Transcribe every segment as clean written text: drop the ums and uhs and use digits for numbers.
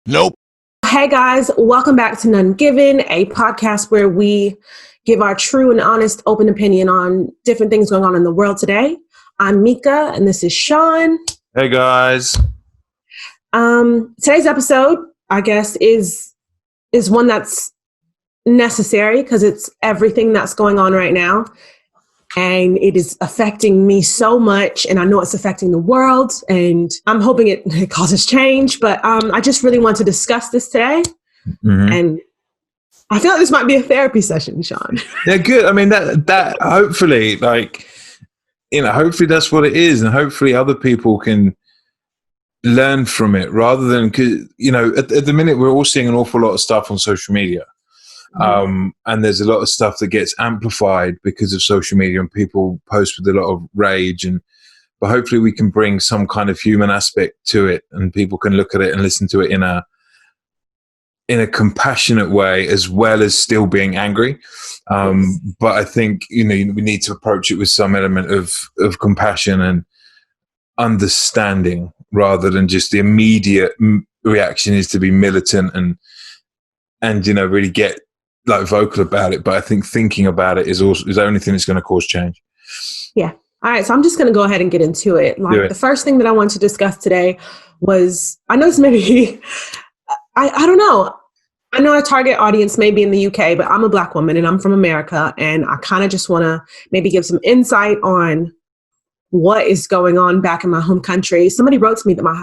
Nope. Hey guys, welcome back to None Given, a podcast where we give our true and honest open opinion on different things going on in the world today. I'm Mika and this is Sean. Hey guys. Today's episode, I guess, is one that's necessary because it's everything that's going on right now. And it is affecting me so much, and I know it's affecting the world, and I'm hoping it causes change. But I just really want to discuss this today, and I feel like this might be a therapy session, Sean. Yeah, good. I mean, that hopefully, hopefully that's what it is, and hopefully other people can learn from it rather than, because at the minute we're all seeing an awful lot of stuff on social media. And there's a lot of stuff that gets amplified because of social media, and people post with a lot of rage. But hopefully we can bring some kind of human aspect to it, and people can look at it and listen to it in a compassionate way, as well as still being angry. But I think we need to approach it with some element of compassion and understanding, rather than just the immediate reaction is to be militant and really get vocal about it. But I think thinking about it is the only thing that's going to cause change. Yeah. All right. So I'm just going to go ahead and get into it. The first thing that I want to discuss today was, I know this may be, I don't know. I know our target audience may be in the UK, but I'm a Black woman and I'm from America. And I kind of just want to maybe give some insight on what is going on back in my home country. Somebody wrote to me that my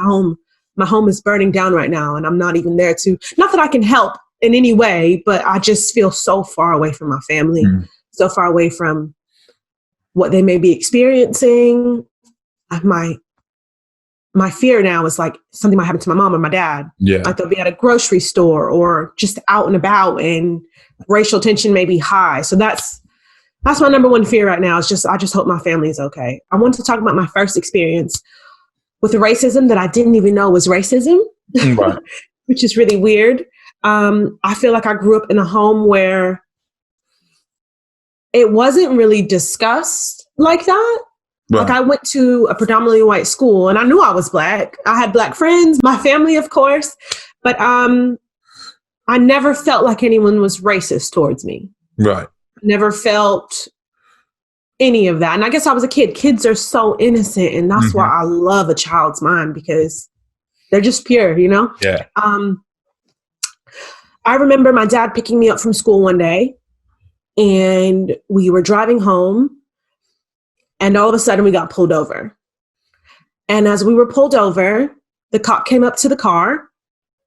home is burning down right now, and I'm not even there not that I can help in any way, but I just feel so far away from my family, so far away from what they may be experiencing. My fear now is like something might happen to my mom or my dad. Yeah. Like they'll be at a grocery store or just out and about, and racial tension may be high. So that's my number one fear right now. I just hope my family is okay. I want to talk about my first experience with the racism that I didn't even know was racism, right. Which is really weird. I feel like I grew up in a home where it wasn't really discussed like that. Right. Like I went to a predominantly white school, and I knew I was Black. I had Black friends, my family, of course, but I never felt like anyone was racist towards me. Right. Never felt any of that. And I guess I was a kid. Kids are so innocent, and that's why I love a child's mind, because they're just pure, Yeah. I remember my dad picking me up from school one day, and we were driving home, and all of a sudden we got pulled over. And as we were pulled over, the cop came up to the car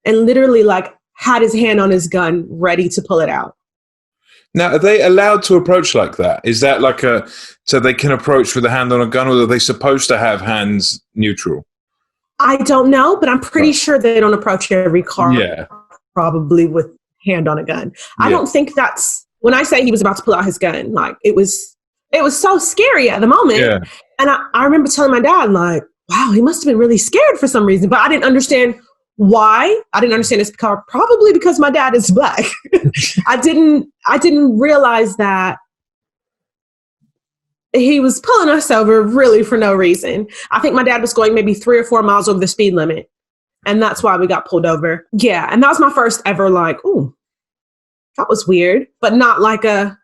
and literally had his hand on his gun ready to pull it out. Now, are they allowed to approach like that? Is that so they can approach with a hand on a gun, or are they supposed to have hands neutral? I don't know, but I'm pretty sure they don't approach every car. Yeah. Probably with hand on a gun. Yeah. I don't think when I say he was about to pull out his gun, it was so scary at the moment. Yeah. And I remember telling my dad, wow, he must have been really scared for some reason, but I didn't understand why. I didn't understand his car, probably because my dad is Black. I didn't realize that he was pulling us over really for no reason. I think my dad was going maybe 3 or 4 miles over the speed limit. And that's why we got pulled over. Yeah. And that was my first ever ooh, that was weird, but not that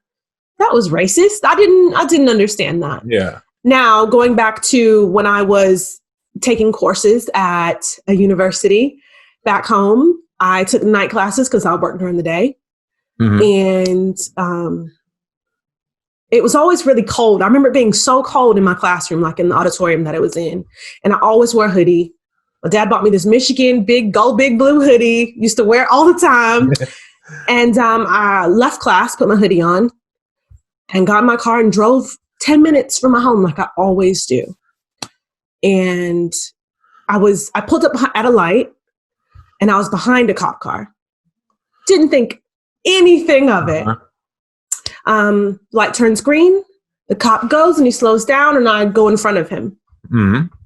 was racist. I didn't understand that. Yeah. Now, going back to when I was taking courses at a university back home, I took night classes because I worked during the day. And it was always really cold. I remember it being so cold in my classroom, in the auditorium that it was in. And I always wore a hoodie. My dad bought me this Michigan big blue hoodie, used to wear it all the time. And I left class, put my hoodie on, and got in my car and drove 10 minutes from my home like I always do. And I pulled up at a light, and I was behind a cop car. Didn't think anything of it. Light turns green, the cop goes and he slows down, and I go in front of him.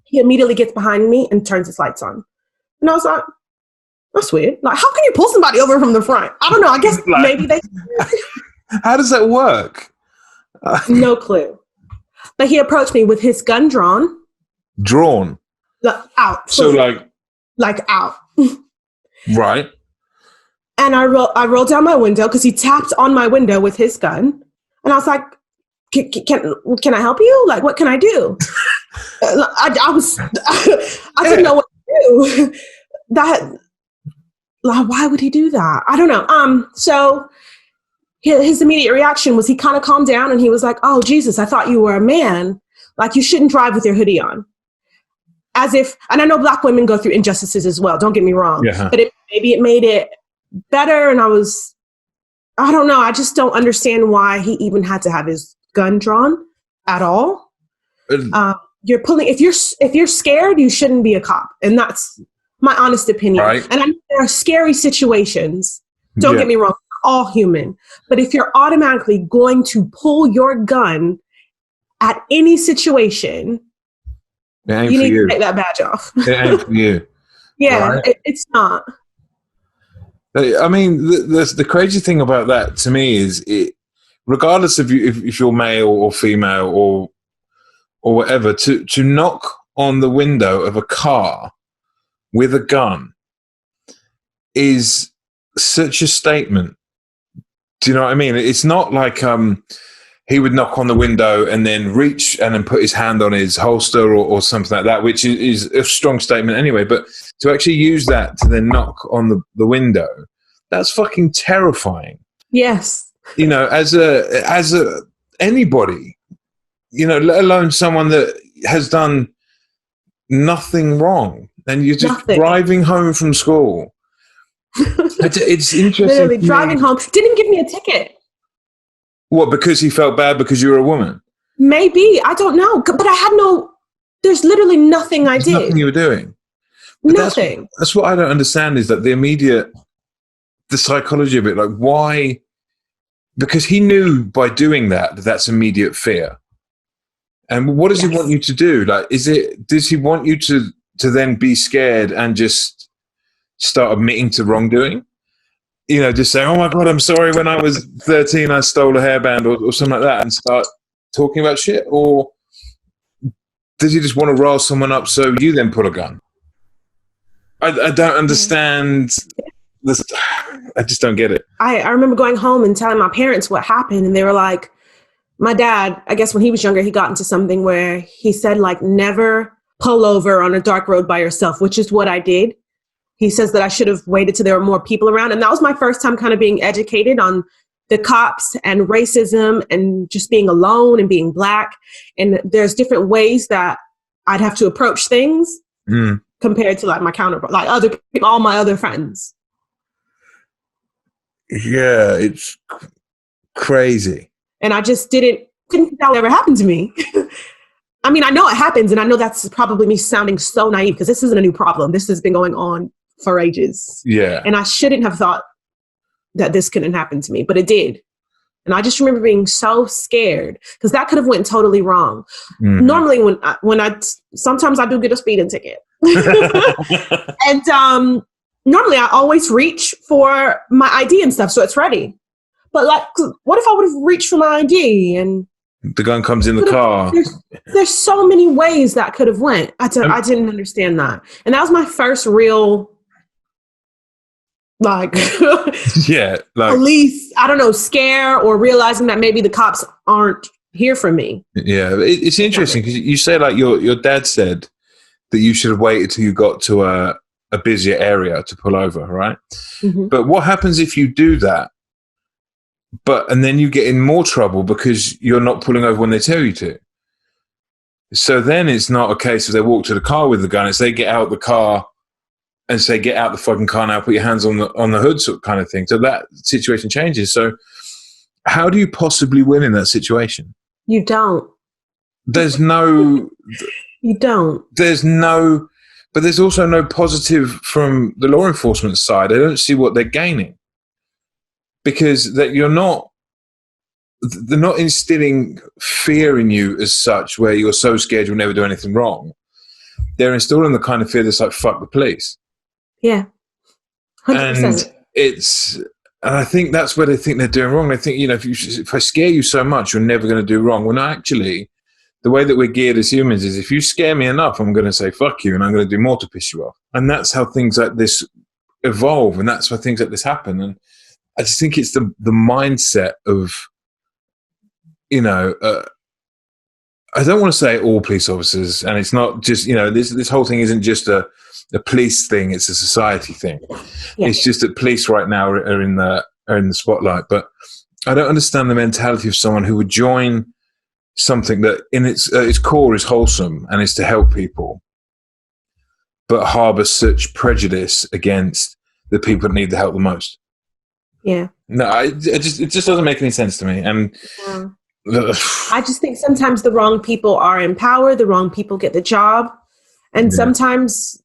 He immediately gets behind me and turns his lights on. And I was like, that's weird. How can you pull somebody over from the front? I don't know. I guess maybe they... How does that work? No clue. But he approached me with his gun drawn. Drawn? Out. So out. Right. And I rolled down my window because he tapped on my window with his gun. And I was like, can I help you? Like, what can I do? I didn't know what to do. Why would he do that? I don't know. So his immediate reaction was he kind of calmed down and he was like, oh, Jesus, I thought you were a man. Like, you shouldn't drive with your hoodie on. As if, and I know Black women go through injustices as well, don't get me wrong. Yeah. But maybe it made it better. And I don't know. I just don't understand why he even had to have his gun drawn at all. You're pulling, if you're scared, you shouldn't be a cop. And that's my honest opinion. Right. And I know there are scary situations. Don't get me wrong. We're all human. But if you're automatically going to pull your gun at any situation, you need to take that badge off. It ain't for you. Yeah, right? It's not. I mean, the crazy thing about that to me is, regardless of if you're male or female or whatever, to knock on the window of a car with a gun is such a statement. Do you know what I mean? It's not like he would knock on the window and then reach and then put his hand on his holster or something like that, which is a strong statement anyway. But to actually use that to then knock on the window, that's fucking terrifying. Yes. You know, as a anybody, you know, let alone someone that has done nothing wrong, and you're just driving home from school. It's interesting. Literally driving home. Didn't give me a ticket. What, because he felt bad because you were a woman? Maybe. I don't know. But I had there's literally nothing I did. Nothing you were doing. But nothing. That's what I don't understand, is that the psychology of it, like, why? Because he knew by doing that's immediate fear. And what does he want you to do? Like, does he want you to then be scared and just start admitting to wrongdoing? You know, just saying, oh my God, I'm sorry, when I was 13, I stole a hairband or something like that, and start talking about shit? Or does he just want to rile someone up so you then pull a gun? I don't understand this. I just don't get it. I remember going home and telling my parents what happened, and they were like, my dad, I guess when he was younger, he got into something where he said, like, never pull over on a dark road by yourself, which is what I did. He says that I should have waited till there were more people around. And that was my first time kind of being educated on the cops and racism and just being alone and being Black. And there's different ways that I'd have to approach things compared to, like, my counterpart, like other people, all my other friends. Yeah, it's crazy. And I just couldn't think that would ever happen to me. I mean, I know it happens, and I know that's probably me sounding so naive, because this isn't a new problem. This has been going on for ages. Yeah. And I shouldn't have thought that this couldn't happen to me, but it did. And I just remember being so scared, because that could have went totally wrong. Mm-hmm. Normally sometimes I do get a speeding ticket. And normally I always reach for my ID and stuff, so it's ready. But, like, what if I would have reached for my ID and the gun comes in the car? There's so many ways that could have went. I didn't understand that. And that was my first real, like, police, I don't know, scare, or realizing that maybe the cops aren't here for me. Yeah, it's interesting because you say, like, your dad said that you should have waited till you got to a busier area to pull over, right? Mm-hmm. But what happens if you do that, and then you get in more trouble because you're not pulling over when they tell you to? So then it's not a case of they walk to the car with the gun. It's they get out the car and say, get out the fucking car now, put your hands on the hood, sort of kind of thing. So that situation changes. So how do you possibly win in that situation? You don't. There's no... You don't. But there's also no positive from the law enforcement side. I don't see what they're gaining. Because they're not instilling fear in you as such, where you're so scared you'll never do anything wrong. They're installing the kind of fear that's like, fuck the police. Yeah. 100%. And I think that's where they think they're doing wrong. They think, you know, if I scare you so much, you're never going to do wrong. Well, no, actually, the way that we're geared as humans is, if you scare me enough, I'm going to say fuck you, and I'm going to do more to piss you off. And that's how things like this evolve, and that's why things like this happen. And I just think it's the mindset of, you know, I don't want to say all police officers, and it's not just, you know, this whole thing isn't just a police thing; it's a society thing. Yeah. It's just that police right now are in the spotlight, but I don't understand the mentality of someone who would join something that in its core is wholesome and is to help people, but harbor such prejudice against the people that need the help the most. Yeah. No, it just doesn't make any sense to me. And I just think sometimes the wrong people are in power, the wrong people get the job, and sometimes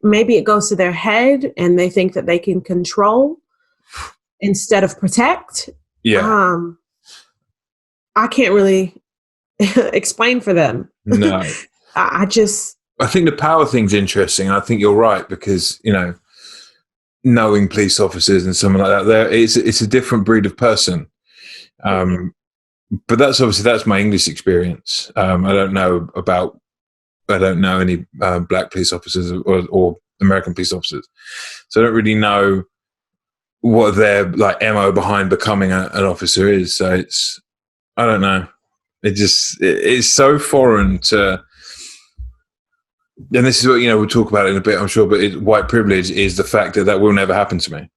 maybe it goes to their head and they think that they can control instead of protect. Yeah. I can't really explain for them. No. I think the power thing's interesting. I think you're right, because, you know, knowing police officers and someone like that, it's a different breed of person. But that's my English experience. I don't know any black police officers or American police officers, so I don't really know what their like MO behind becoming an officer is. So I don't know. It's so foreign to. And this is what, you know, we'll talk about it in a bit, I'm sure, but white privilege is the fact that will never happen to me.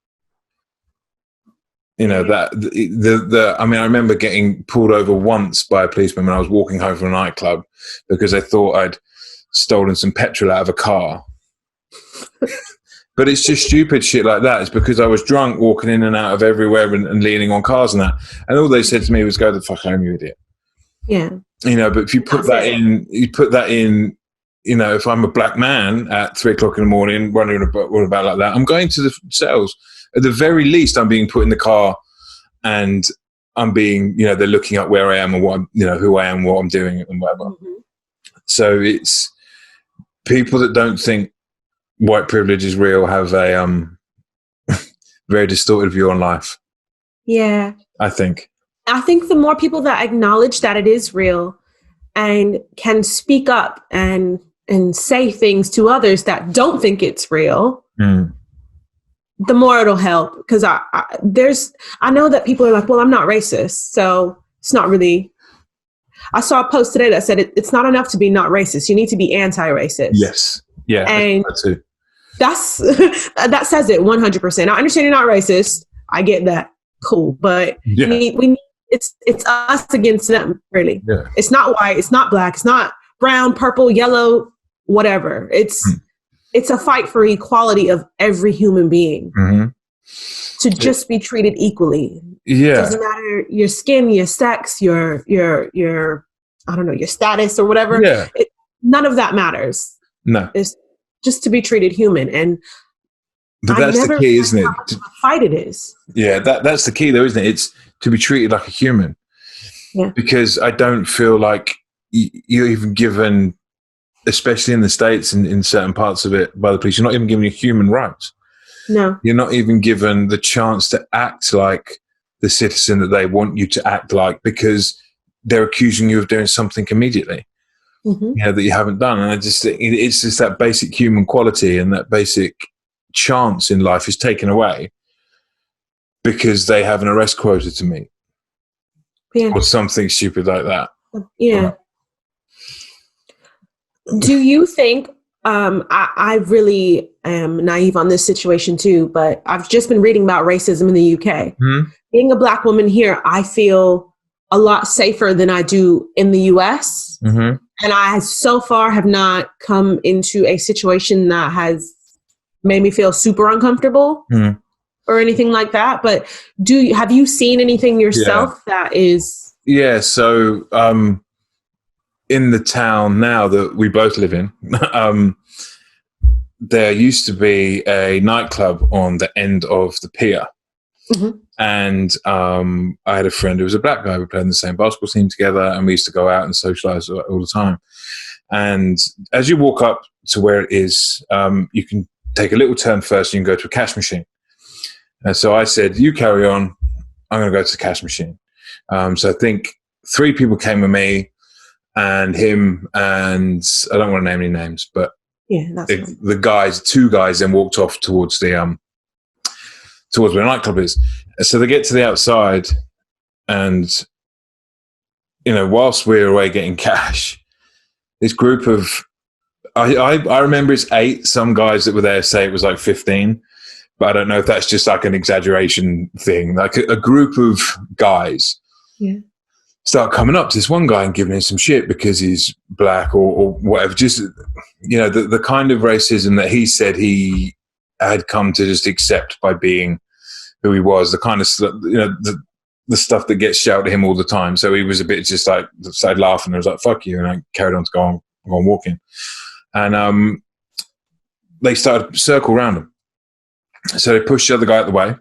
You know, that I mean, I remember getting pulled over once by a policeman when I was walking home from a nightclub because they thought I'd stolen some petrol out of a car. But it's just stupid shit like that. It's because I was drunk, walking in and out of everywhere and leaning on cars and that. And all they said to me was, "Go the fuck home, you idiot." Yeah. You know, but if you put that in, you know, if I'm a black man at 3:00 in the morning running about like that, I'm going to the cells. At the very least, I'm being put in the car, and I'm being, you know, they're looking up where I am and what I'm, you know, who I am, what I'm doing, and whatever. Mm-hmm. So it's people that don't think white privilege is real have a very distorted view on life. Yeah, I think the more people that acknowledge that it is real and can speak up and say things to others that don't think it's real, the more it'll help. Because I know that people are like, well, I'm not racist, so it's not really. I saw a post today that said it's not enough to be not racist. You need to be anti-racist. Yes. Yeah. And that too. That says it 100%. I understand you're not racist. I get that. Cool. But it's us against them, really. Yeah. It's not white. It's not black. It's not brown, purple, yellow, whatever. It's a fight for equality of every human being to just be treated equally. Yeah. It doesn't matter your skin, your sex, your I don't know, your status or whatever. Yeah. None of that matters. No. It's just to be treated human. But that's the key, isn't it? How much of a fight it is. Yeah, that's the key though, isn't it? It's to be treated like a human. Yeah. Because I don't feel like you're even given, especially in the States and in certain parts of it by the police, you're not even given your human rights. No. You're not even given the chance to act like the citizen that they want you to act like, because they're accusing you of doing something immediately, you know, that you haven't done. And I just think it's just that basic human quality and that basic chance in life is taken away because they have an arrest quota to meet. Yeah. Or something stupid like that. Yeah. Do you think, I really am naive on this situation too, but I've just been reading about racism in the UK. Being a black woman here, I feel a lot safer than I do in the US. And I so far have not come into a situation that has made me feel super uncomfortable or anything like that. But have you seen anything yourself that is? Yeah. So, in the town now that we both live in, there used to be a nightclub on the end of the pier. And I had a friend who was a black guy. We played in the same basketball team together, and we used to go out and socialize all the time. And as you walk up to where it is, you can take a little turn first and you can go to a cash machine. And so I said, you carry on, I'm going to go to the cash machine. So I think 3 people came with me, and him, and I don't want to name any names, but yeah, that's the guys, 2 guys then walked off towards the towards where a nightclub is. So they get to the outside, and whilst we're away getting cash, this group of I remember it's 8. Some guys that were there say it was like 15, but I don't know if that's just like an exaggeration thing. Like a group of guys start coming up to this one guy and giving him some shit because he's black or whatever. Just the kind of racism that he said he had come to just accept by being who he was. The kind of the stuff that gets shouted at him all the time. So he was a bit just like started laughing and was like, "Fuck you," and I carried on to go on walking. And they started to circle around him. So they pushed the other guy out the way.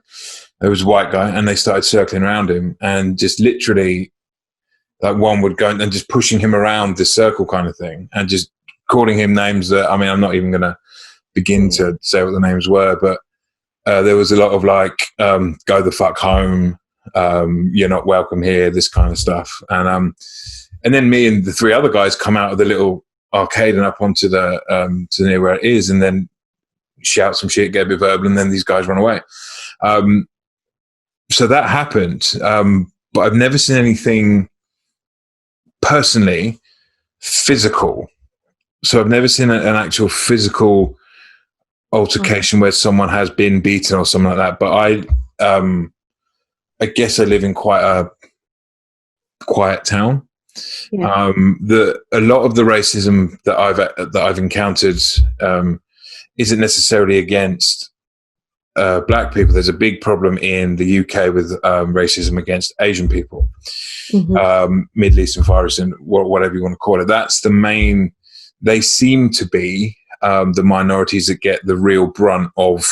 There was a white guy, and they started circling around him, and just literally, like, one would go and just pushing him around this circle kind of thing, and just calling him names that, I mean, I'm not even going to begin to say what the names were, but there was a lot of like, "Go the fuck home," "You're not welcome here," this kind of stuff. And then me and the 3 other guys come out of the little arcade and up onto the to near where it is, and then shout some shit, get a bit verbal, and then these guys run away. So that happened, but I've never seen anything personally physical. So I've never seen an actual physical altercation where someone has been beaten or something like that. But I guess I live in quite a quiet town. Yeah. A lot of the racism that I've encountered isn't necessarily against black people. There's a big problem in the UK with racism against Asian people, Middle East and Far East, and whatever you want to call it. That's the main. They seem to be the minorities that get the real brunt of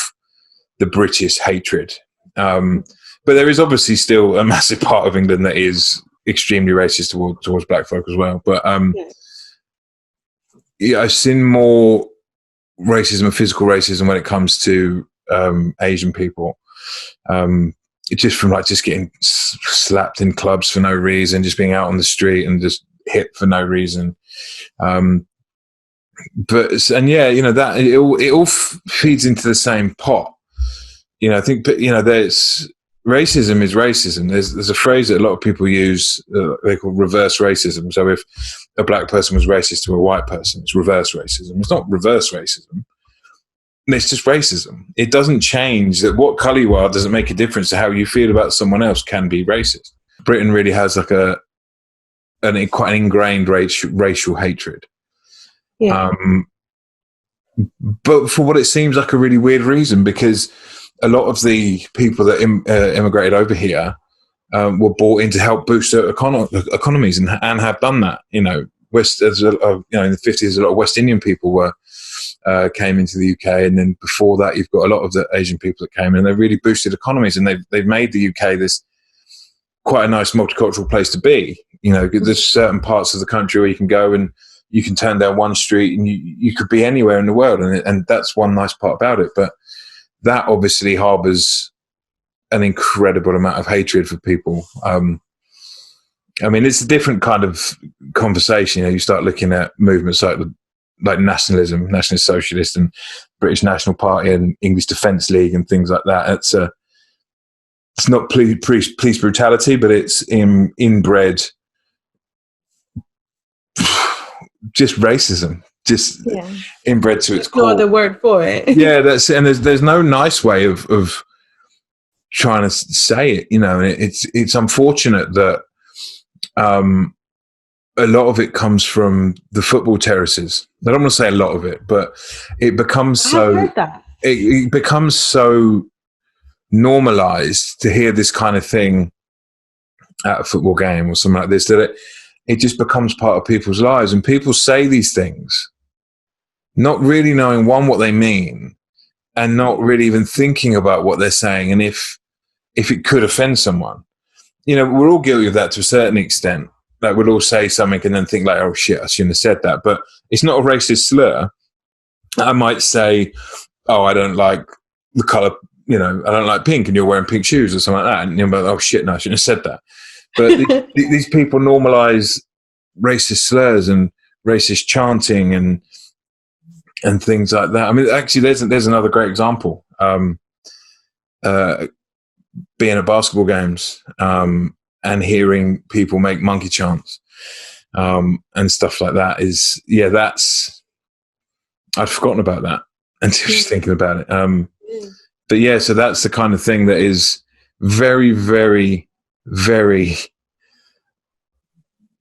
the British hatred. But there is obviously still a massive part of England that is extremely racist towards black folk as well. But I've seen more racism and physical racism when it comes to Asian people. It's just from just getting slapped in clubs for no reason, just being out on the street and just hit for no reason. That it all feeds into the same pot. I think there's racism is racism. There's a phrase that a lot of people use. They call reverse racism. So if a black person was racist to a white person, it's reverse racism. It's not reverse racism. It's just racism. It doesn't change that what color you are doesn't make a difference to how you feel about someone else can be racist. Britain really has like quite an ingrained racial hatred. Yeah. But for what it seems like a really weird reason, because a lot of the people that immigrated over here were brought in to help boost their economies and have done that. In the 50s, a lot of West Indian people came into the UK, and then before that, you've got a lot of the Asian people that came in, and they really boosted economies, and they've made the UK this quite a nice multicultural place to be. There's certain parts of the country where you can go and you can turn down one street and you could be anywhere in the world, and that's one nice part about it. But that obviously harbors an incredible amount of hatred for people. It's a different kind of conversation. You start looking at movements like nationalism, Nationalist Socialist, and British National Party, and English Defence League, and things like that. It's not police brutality, but it's inbred, just racism. Just inbred to its core. No other word for it. Yeah, that's and there's no nice way of trying to say it. And it's unfortunate that a lot of it comes from the football terraces. I don't want to say a lot of it, but it becomes it becomes so normalized to hear this kind of thing at a football game or something like this that it just becomes part of people's lives, and people say these things not really knowing, one, what they mean, and not really even thinking about what they're saying, and if it could offend someone. We're all guilty of that to a certain extent. Like, we'll all say something and then think like, oh shit, I shouldn't have said that. But it's not a racist slur. I might say, oh, I don't like the colour, I don't like pink, and you're wearing pink shoes or something like that. And you're like, oh shit, no, I shouldn't have said that. But these people normalise racist slurs and racist chanting and things like that. Actually, there's another great example. being at basketball games and hearing people make monkey chants and stuff like that is, that's, I'd forgotten about that until just thinking about it. But yeah, so that's the kind of thing that is very, very, very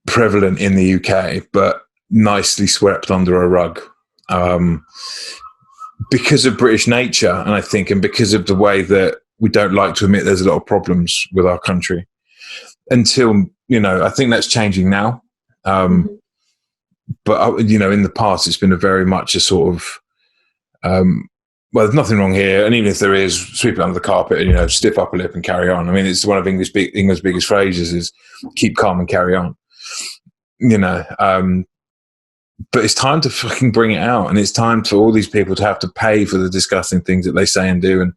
prevalent in the UK, but nicely swept under a rug because of British nature, and I think, and because of the way that we don't like to admit there's a lot of problems with our country. Until, I think that's changing now. But, in the past, it's been a very much a sort of, there's nothing wrong here. And even if there is, sweep it under the carpet and, stiff upper lip and carry on. I mean, it's one of England's biggest phrases is keep calm and carry on. But it's time to fucking bring it out. And it's time for all these people to have to pay for the disgusting things that they say and do. And,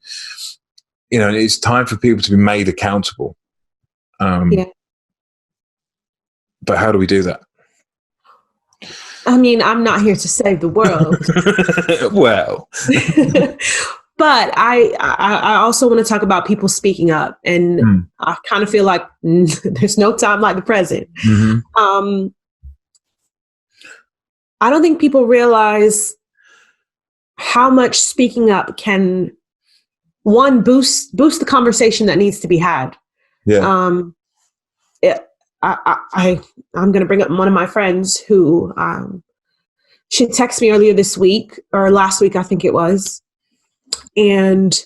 it's time for people to be made accountable. But how do we do that? I mean, I'm not here to save the world. Well, but I also want to talk about people speaking up, and I kind of feel like there's no time like the present. I don't think people realize how much speaking up can, one, boost the conversation that needs to be had. I'm going to bring up one of my friends who she texted me earlier this week, or last week, I think it was. And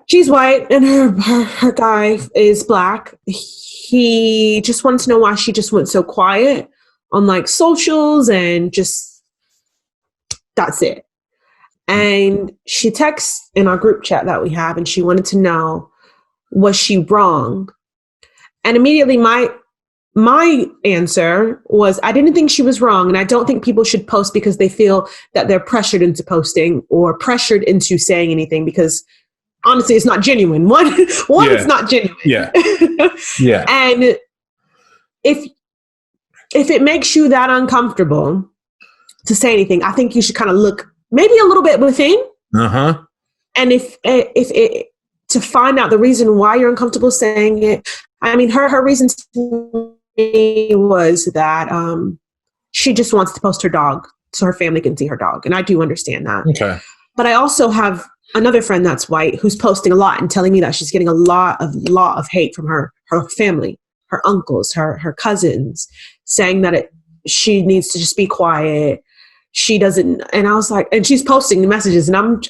she's white and her guy is black. He just wanted to know why she just went so quiet on like socials and just, that's it. And she texts in our group chat that we have, and she wanted to know, was she wrong? And immediately my answer was, I didn't think she was wrong. And I don't think people should post because they feel that they're pressured into posting or pressured into saying anything, because honestly, it's not genuine. One, it's not genuine. Yeah. And if it makes you that uncomfortable to say anything, I think you should kind of look maybe a little bit within. And if to find out the reason why you're uncomfortable saying it. I mean, her reason to me was that she just wants to post her dog so her family can see her dog. And I do understand that. Okay. But I also have another friend that's white who's posting a lot and telling me that she's getting a lot of hate from her family, her uncles, her cousins, saying that she needs to just be quiet. She doesn't. And I was like, and she's posting the messages, and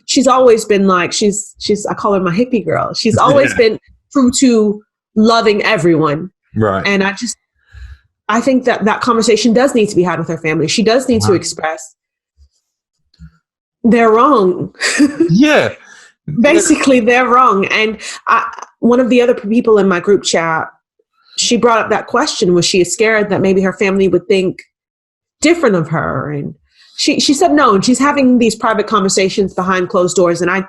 she's always been like, she's I call her my hippie girl. She's always been true to loving everyone. Right. And I think that conversation does need to be had with her family. She does need to express they're wrong. Yeah. Basically, they're wrong. And one of the other people in my group chat, she brought up that question. Was she scared that maybe her family would think different of her? And she said no. And she's having these private conversations behind closed doors. And I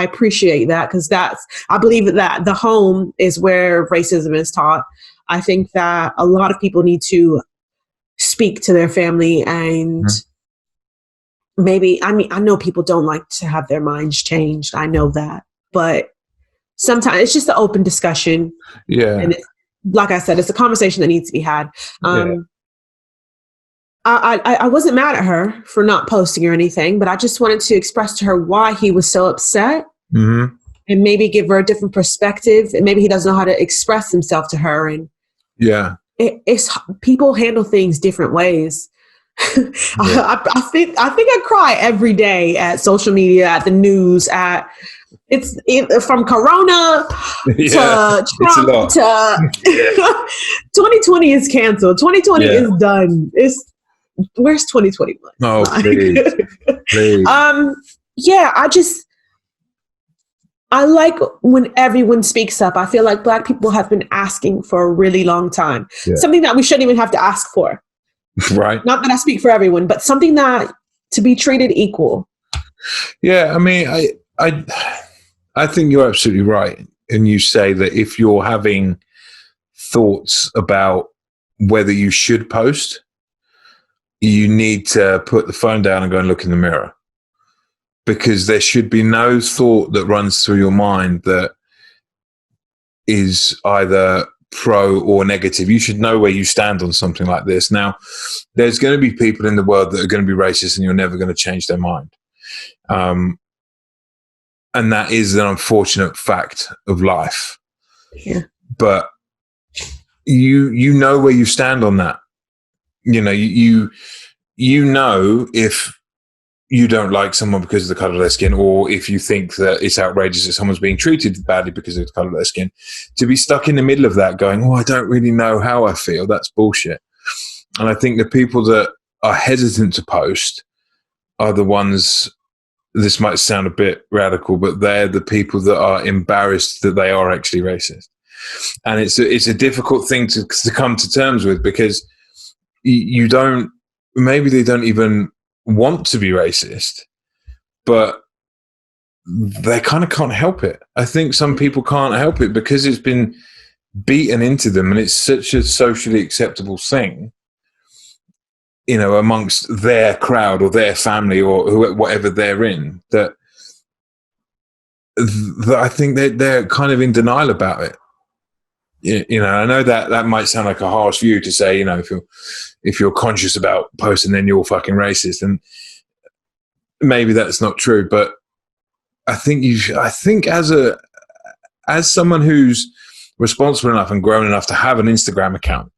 appreciate that, because I believe that the home is where racism is taught. I think that a lot of people need to speak to their family, and maybe, I mean, I know people don't like to have their minds changed. I know that, but sometimes it's just an open discussion. Yeah. And like I said, it's a conversation that needs to be had. I wasn't mad at her for not posting or anything, but I just wanted to express to her why he was so upset, and maybe give her a different perspective. And maybe he doesn't know how to express himself to her. And it's people handle things different ways. I think I cry every day at social media, at the news, it's from Corona to Trump to 2020 is canceled. 2020 is done. Where's 2021? Oh, please. I like when everyone speaks up. I feel like Black people have been asking for a really long time. Something that we shouldn't even have to ask for. Right. Not that I speak for everyone, but something that to be treated equal. Yeah, I mean, I think you're absolutely right. And you say that if you're having thoughts about whether you should post, you need to put the phone down and go and look in the mirror. because there should be no thought that runs through your mind that is either pro or negative. You should know where you stand on something like this. Now, there's going to be people in the world that are going to be racist, and you're never going to change their mind. And that is an unfortunate fact of life. Yeah. But you know where you stand on that. You know, you know if you don't like someone because of the color of their skin, or if you think that it's outrageous that someone's being treated badly because of the color of their skin. To be stuck in the middle of that going, oh, I don't really know how I feel, that's bullshit. And I think the people that are hesitant to post are the ones, this might sound a bit radical, but they're the people that are embarrassed that they are actually racist. And it's a difficult thing to come to terms with, because you don't, maybe they don't even want to be racist, but they kind of can't help it. I think some people can't help it because it's been beaten into them, and it's such a socially acceptable thing, you know, amongst their crowd or their family or whatever they're in, that I think they're kind of in denial about it. You know, I know that might sound like a harsh view to say, you know, if you're conscious about posting, then you're fucking racist, and maybe that's not true. But I think as someone who's responsible enough and grown enough to have an Instagram account,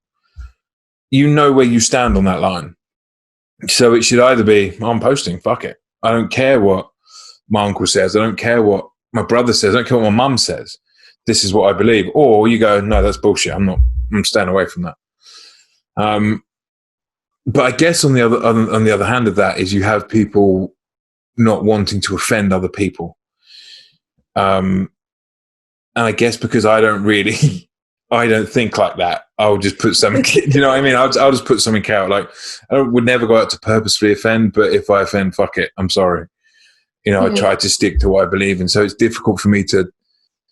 you know where you stand on that line. So it should either be, I'm posting, fuck it, I don't care what my uncle says, I don't care what my brother says, I don't care what my mum says, this is what I believe. Or you go, no, that's bullshit, I'm staying away from that. But I guess on the other hand of that is you have people not wanting to offend other people. And I guess because I don't think like that, I'll just put something, you know what I mean? I'll just put something out. Like, I would never go out to purposefully offend, but if I offend, fuck it, I'm sorry. You know, I try to stick to what I believe in. So it's difficult for me to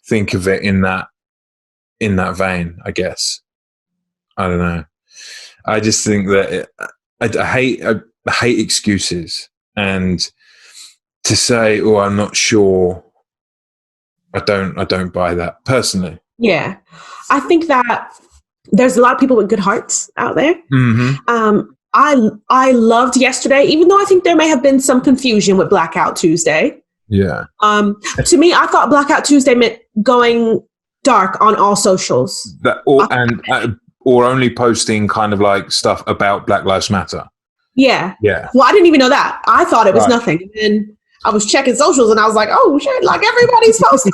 think of it in that vein, I guess. I don't know. I just think that I hate excuses, and to say, oh, I'm not sure, I don't buy that personally. Yeah. I think that there's a lot of people with good hearts out there. Mm-hmm. I loved yesterday, even though I think there may have been some confusion with Blackout Tuesday. Yeah. To me, I thought Blackout Tuesday meant going dark on all socials. Or only posting kind of like stuff about Black Lives Matter. Yeah. Yeah. Well, I didn't even know that. I thought it was nothing. And then I was checking socials and I was like, oh shit, like everybody's posting.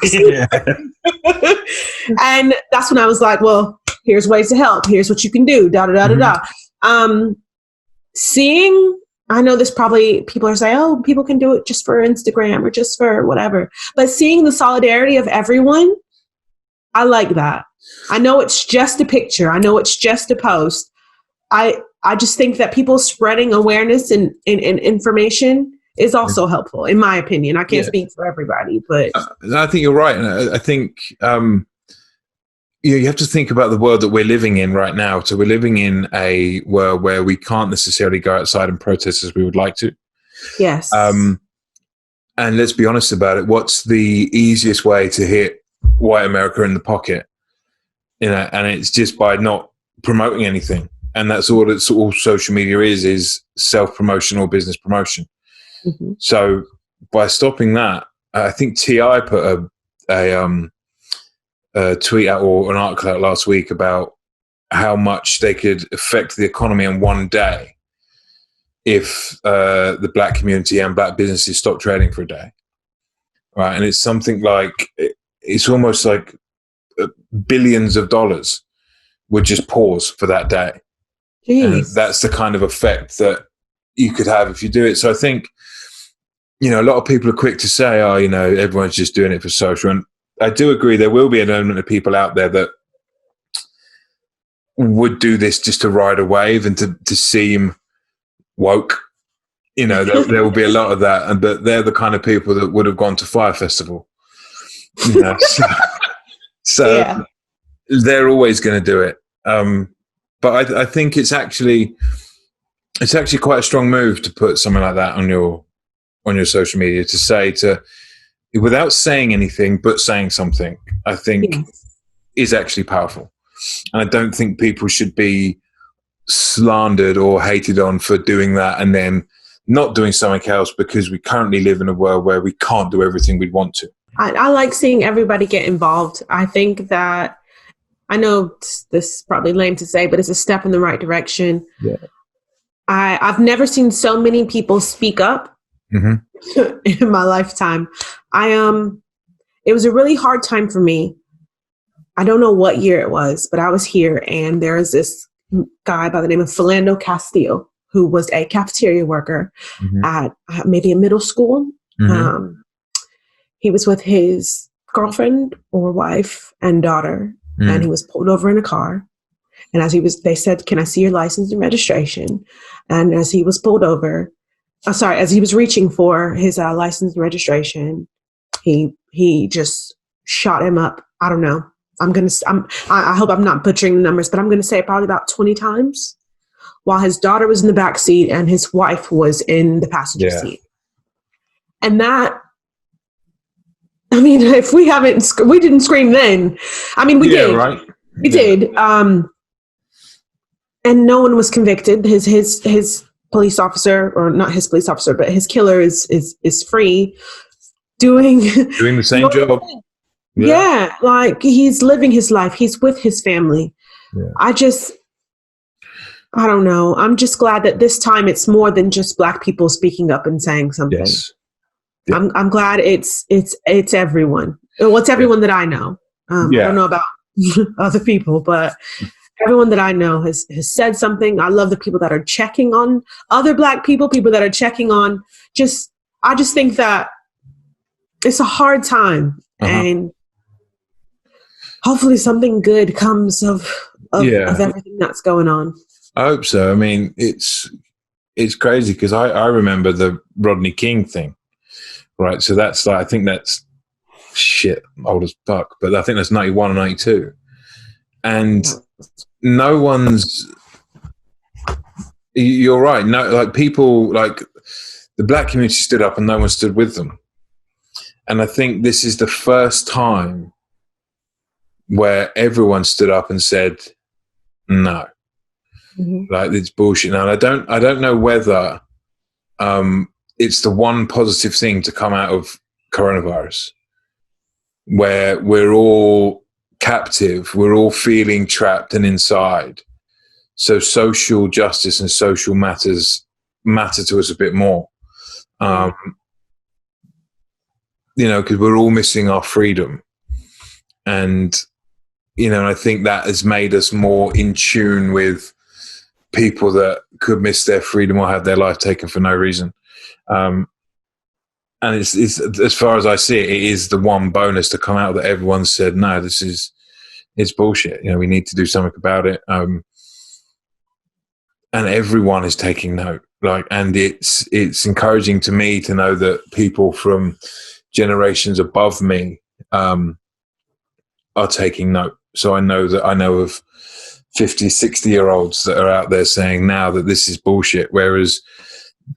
And that's when I was like, well, here's ways to help. Here's what you can do. Seeing, I know this probably people are saying, oh, people can do it just for Instagram or just for whatever. But seeing the solidarity of everyone, I like that. I know it's just a picture. I know it's just a post. I just think that people spreading awareness and information is also helpful, in my opinion. I can't speak for everybody, but I think you're right. And I think you have to think about the world that we're living in right now. So we're living in a world where we can't necessarily go outside and protest as we would like to. Yes. And let's be honest about it. What's the easiest way to hit white America in the pocket? You know, and it's just by not promoting anything. And that's all social media is self-promotion or business promotion. Mm-hmm. So by stopping that, I think T.I. put a tweet out or an article out last week about how much they could affect the economy in one day if the black community and black businesses stop trading for a day. Right. And it's something like, it's almost like billions of dollars would just pause for that day. Jeez. And that's the kind of effect that you could have if you do it. So I think, you know, a lot of people are quick to say, oh, you know, everyone's just doing it for social. And I do agree there will be an element of people out there that would do this just to ride a wave and to seem woke. You know, there will be a lot of that. And they're the kind of people that would have gone to Fire Festival. You know, so they're always going to do it. But I think it's actually quite a strong move to put something like that on your on your social media to say without saying anything but saying something, I think is actually powerful. And I don't think people should be slandered or hated on for doing that and then not doing something else, because we currently live in a world where we can't do everything we'd want to. I like seeing everybody get involved. I think that, I know this is probably lame to say, but it's a step in the right direction. Yeah. I've never seen so many people speak up in my lifetime. It was a really hard time for me. I don't know what year it was, but I was here, and there was this guy by the name of Philando Castillo, who was a cafeteria worker at maybe a middle school. He was with his girlfriend or wife and daughter, and he was pulled over in a car. And they said, "Can I see your license and registration?" And as he was pulled over, as he was reaching for his license and registration, he just shot him up. I don't know. I hope I'm not butchering the numbers, but I'm going to say probably about 20 times, while his daughter was in the back seat and his wife was in the passenger seat. And that, I mean, if we didn't scream then. I mean, we did. Right? We did. And no one was convicted. His police officer, or not his police officer, but his killer is free, doing the same job. Yeah, like he's living his life. He's with his family. Yeah. I don't know. I'm just glad that this time it's more than just Black people speaking up and saying something. Yes. Yeah. I'm glad it's everyone. Well, it's everyone that I know. I don't know about other people, but everyone that I know has said something. I love the people that are checking on other Black people that are checking on. I just think that it's a hard time, and hopefully something good comes of everything that's going on. I hope so. I mean, it's crazy because I remember the Rodney King thing, right? So that's I think that's shit old as fuck, but I think that's 91 or 92. And no one's, you're right. No, like people, like the Black community stood up and no one stood with them. And I think this is the first time where everyone stood up and said, no, like it's bullshit. Now, I don't know whether it's the one positive thing to come out of coronavirus, where we're all captive, we're all feeling trapped and inside. So social justice and social matters matter to us a bit more. Because we're all missing our freedom. And, I think that has made us more in tune with people that could miss their freedom or have their life taken for no reason. And it's as far as I see it, it is the one bonus to come out that everyone said, no, it's bullshit. We need to do something about it. And everyone is taking note. And it's encouraging to me to know that people from generations above me are taking note. So I know of 50, 60-year-olds that are out there saying now that this is bullshit, whereas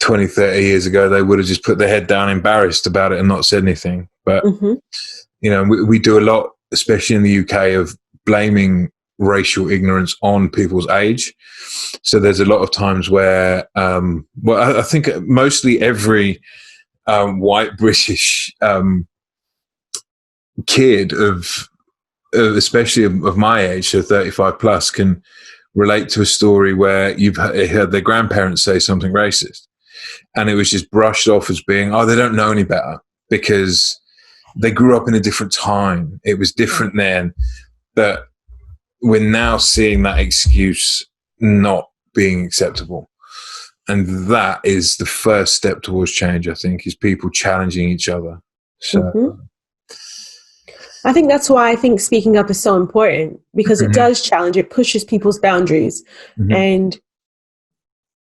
20, 30 years ago, they would have just put their head down embarrassed about it and not said anything. But, we do a lot, especially in the UK, of blaming racial ignorance on people's age. So there's a lot of times where, I think mostly every white British kid especially of my age, so 35 plus, can relate to a story where you've heard their grandparents say something racist, and it was just brushed off as being, they don't know any better because they grew up in a different time. It was different then. But we're now seeing that excuse not being acceptable. And that is the first step towards change, I think, is people challenging each other. So I think that's why I think speaking up is so important, because it does challenge, it pushes people's boundaries. And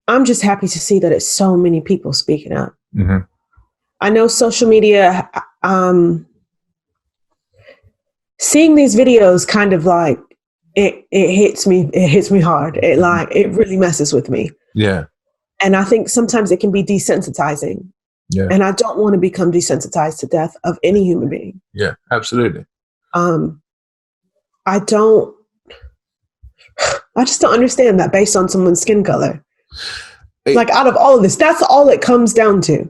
I'm just happy to see that it's so many people speaking up. I know social media, seeing these videos kind of like, it hits me hard. It really messes with me. Yeah. And I think sometimes it can be desensitizing. Yeah. And I don't want to become desensitized to death of any human being. Yeah, absolutely. I just don't understand that based on someone's skin color. Out of all of this, that's all it comes down to.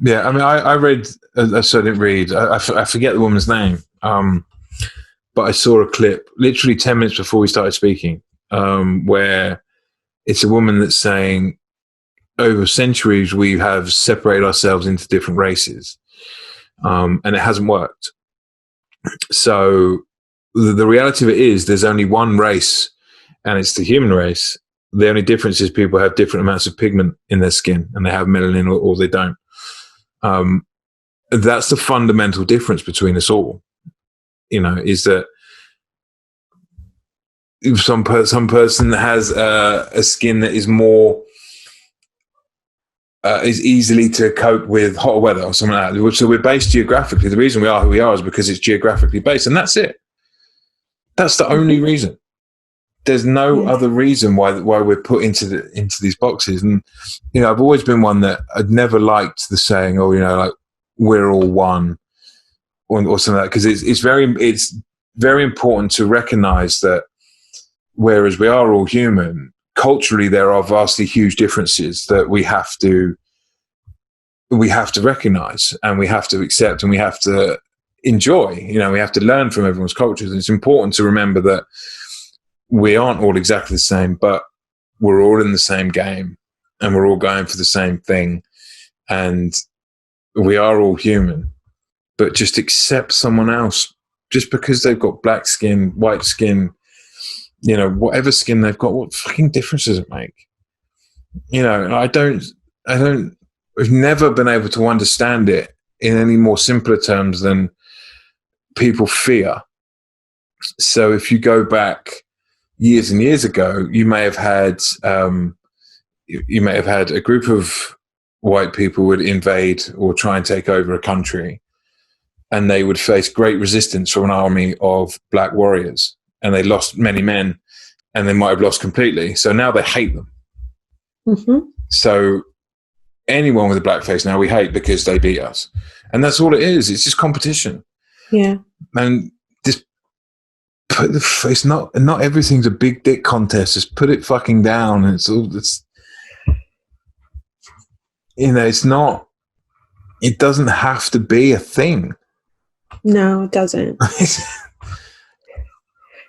Yeah, I mean, I read, so I didn't read, I forget the woman's name, but I saw a clip literally 10 minutes before we started speaking, where it's a woman that's saying, over centuries, we have separated ourselves into different races, and it hasn't worked. So the reality of it is there's only one race, and it's the human race. The only difference is people have different amounts of pigment in their skin, and they have melanin or they don't. That's the fundamental difference between us all, is that if some person has a skin that is more, is easily to cope with hotter weather or something like that. So we're based geographically. The reason we are who we are is because it's geographically based, and that's it. That's the only reason. There's no other reason why we're put into these boxes. And I've always been one that I'd never liked the saying, we're all one, or something like that, because it's very important to recognize that whereas we are all human, culturally there are vastly huge differences that we have to recognize, and we have to accept, and we have to enjoy. We have to learn from everyone's cultures. And it's important to remember that we aren't all exactly the same, but we're all in the same game, and we're all going for the same thing, and we are all human. But just accept someone else just because they've got black skin, white skin, whatever skin they've got. What fucking difference does it make? I've never been able to understand it in any more simpler terms than people fear. So if you go back years and years ago, you may have had a group of white people would invade or try and take over a country, and they would face great resistance from an army of black warriors, and they lost many men, and they might have lost completely. So now they hate them. Mm-hmm. So anyone with a black face now we hate because they beat us, and that's all it is. It's just competition. Yeah, and it's not everything's a big dick contest. Just put it fucking down. And it's not. It doesn't have to be a thing. No, it doesn't.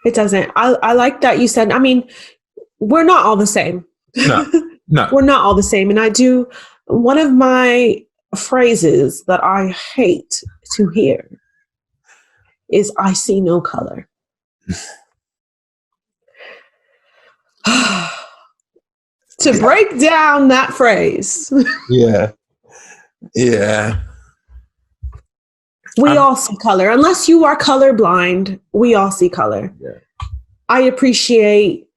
It doesn't. I like that you said. I mean, we're not all the same. No, we're not all the same. And I do. One of my phrases that I hate to hear is "I see no color." To break down that phrase. Yeah. We all see color. Unless you are colorblind, we all see color. Yeah. I appreciate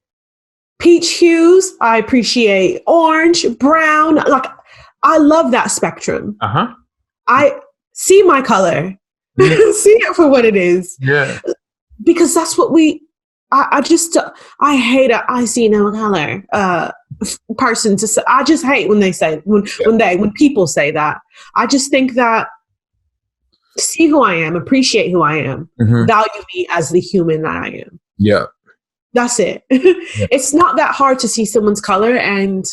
peach hues. I appreciate orange, brown. I love that spectrum. Uh-huh. I see my color. Yeah. See it for what it is. Yeah. Because that's what I hate a "I see no color" person to say. I just hate when they say, when people say that. I just think that see who I am, appreciate who I am, value me as the human that I am. Yeah. That's it. Yeah. It's not that hard to see someone's color and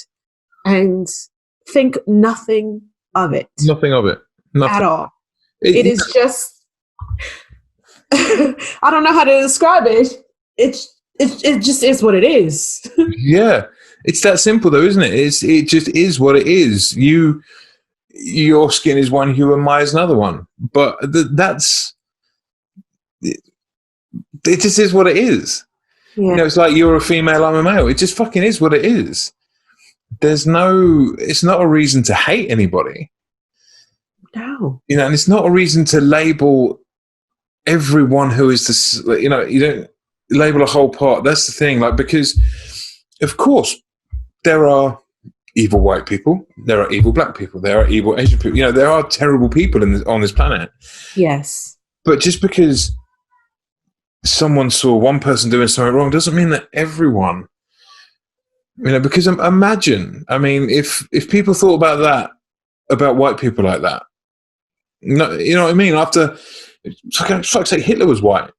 think nothing of it. Nothing of it. Nothing. At all. It is just I don't know how to describe it. It just is what it is. Yeah. It's that simple though, isn't it? It just is what it is. Your skin is one hue and mine is another one. But it just is what it is. Yeah. It's like you're a female, I'm a male. It just fucking is what it is. It's not a reason to hate anybody. No. And it's not a reason to label everyone who is this, you don't label a whole part. That's the thing. Because of course there are evil white people, there are evil black people, there are evil Asian people. There are terrible people on this planet. Yes. But just because someone saw one person doing something wrong doesn't mean that everyone. Because imagine, if people thought about that about white people like that. No, you know what I mean? After, fuck's sake, Hitler was white.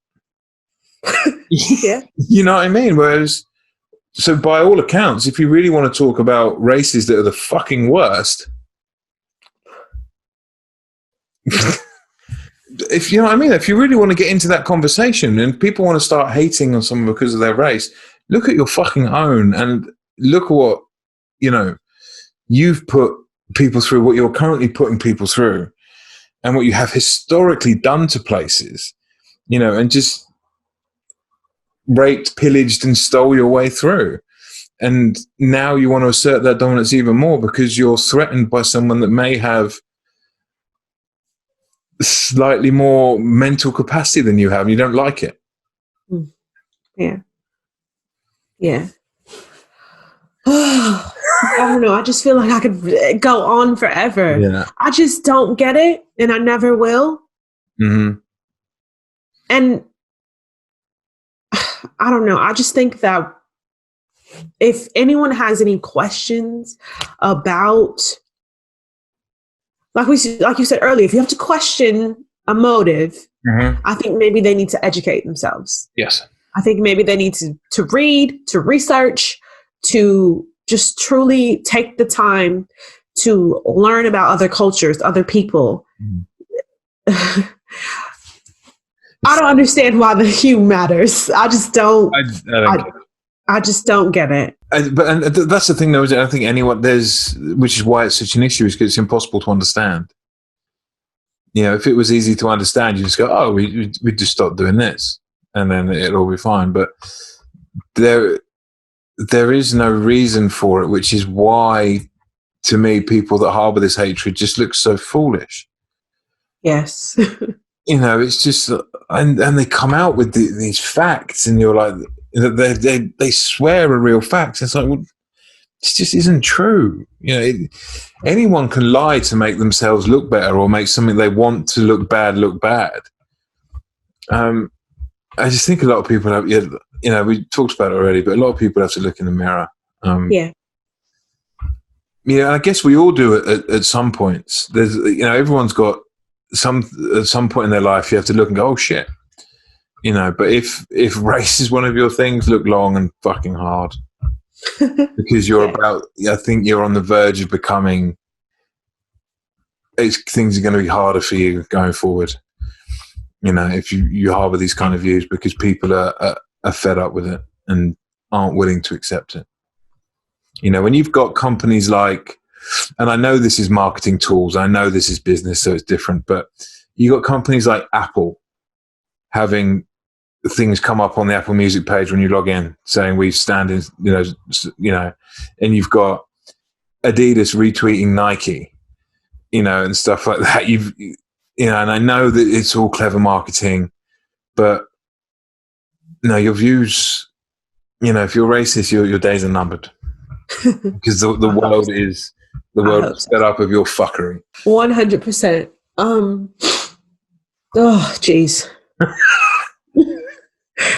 Yeah. You know what I mean? Whereas, so by all accounts, if you really want to talk about races that are the fucking worst, if you know what I mean, if you really want to get into that conversation and people want to start hating on someone because of their race, look at your fucking own and look at what, you know, you've put people through, what you're currently putting people through, and what you have historically done to places, you know, and just raped, pillaged, and stole your way through. And now you want to assert that dominance even more because you're threatened by someone that may have slightly more mental capacity than you have, and you don't like it. Yeah. Yeah. I don't know. I just feel like I could go on forever. Yeah. I just don't get it, and I never will. Mm-hmm. And I don't know. I just think that if anyone has any questions about, like you said earlier, if you have to question a motive, I think maybe they need to educate themselves. Yes. I think maybe they need to read, to research, to just truly take the time to learn about other cultures, other people. I don't understand why the hue matters. I just don't. I just don't get it. But that's the thing, though. Is I think anyone which is why it's such an issue, is because it's impossible to understand. You know, if it was easy to understand, you just go, "Oh, we just stop doing this," and then it'll all be fine. But there is no reason for it, which is why, to me, people that harbor this hatred just look so foolish. Yes. You know, it's just, and they come out with these facts, and you're like, they swear are real facts. It's like, well, this just isn't true. You know, anyone can lie to make themselves look better or make something they want to look bad. I just think a lot of people have, you know, we talked about it already, but a lot of people have to look in the mirror. Yeah. Yeah, I guess we all do it at some points. There's, you know, everyone's got at some point in their life, you have to look and go, oh shit. You know, but if race is one of your things, look long and fucking hard. Because you're I think you're on the verge of becoming, things are going to be harder for you going forward. You know, if you harbor these kind of views, because people are fed up with it and aren't willing to accept it. You know, when you've got companies like, and I know this is marketing tools, I know this is business, so it's different, but you got companies like Apple having things come up on the Apple Music page when you log in saying we stand in, you know, and you've got Adidas retweeting Nike, you know, and stuff like that. You know, and I know that it's all clever marketing, but no, your views, you know, if you're racist, your days are numbered. Because the world is set up of your fuckery. 100%. Oh, jeez.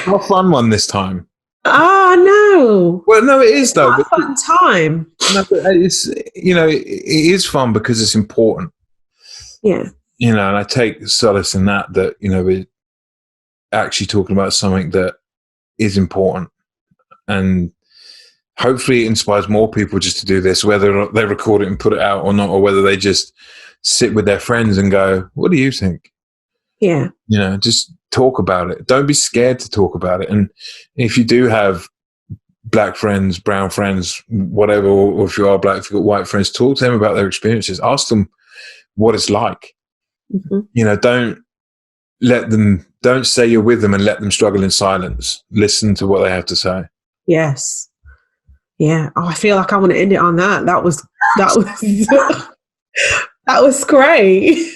Not a fun one this time. Oh, no. Well, no, it is, though. Not a fun time. No, but it's, you know, it is fun because it's important. Yeah. You know, and I take solace in that, you know, we're actually talking about something that is important. And hopefully it inspires more people just to do this, whether they record it and put it out or not, or whether they just sit with their friends and go, what do you think? Yeah. You know, just talk about it. Don't be scared to talk about it. And if you do have black friends, brown friends, whatever, or if you are black, if you've got white friends, talk to them about their experiences. Ask them what it's like. Mm-hmm. You know, don't say you're with them and let them struggle in silence. Listen to what they have to say. Yes. Yeah. Oh, I feel like I want to end it on that. That was that was great.